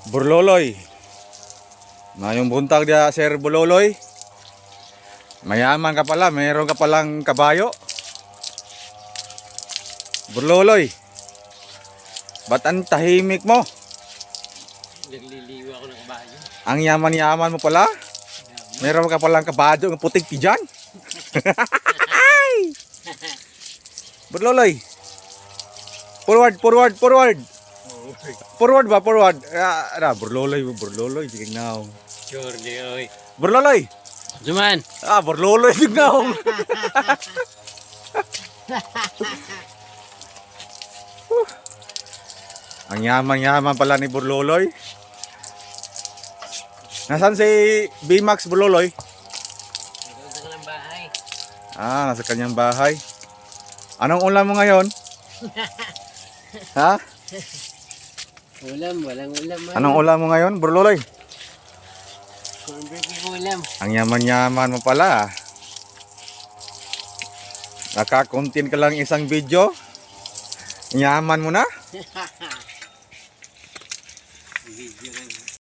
Burloloy. Mayong buntag dia Sir Burloloy. Mayaman ka pala, mayroon ka palang kabayo. Burloloy. Ba't ang tahimik mo? Nagliliwa ako ng kabayo. Ang yaman-yaman mo pala. Mayroon ka palang kabayo ng putik tijan. Burloloy. Forward. Forward ba? Forward. Burloloy. Tignaw. Sure, di oy. Burloloy. Juman. Burloloy. Tignaw. Ang yaman-yaman pala ni Burloloy. Nasaan si B-Max Burloloy? Nagpunta ka ng bahay. Nasa kanyang bahay. Anong ulam mo ngayon? Ha? Walang ulam. Anong ulam mo ngayon, Burloloy? Cornbread yung ulam. Ang yaman-yaman mo pala. Nakakontin ka lang isang video. Yaman mo na? Video lang.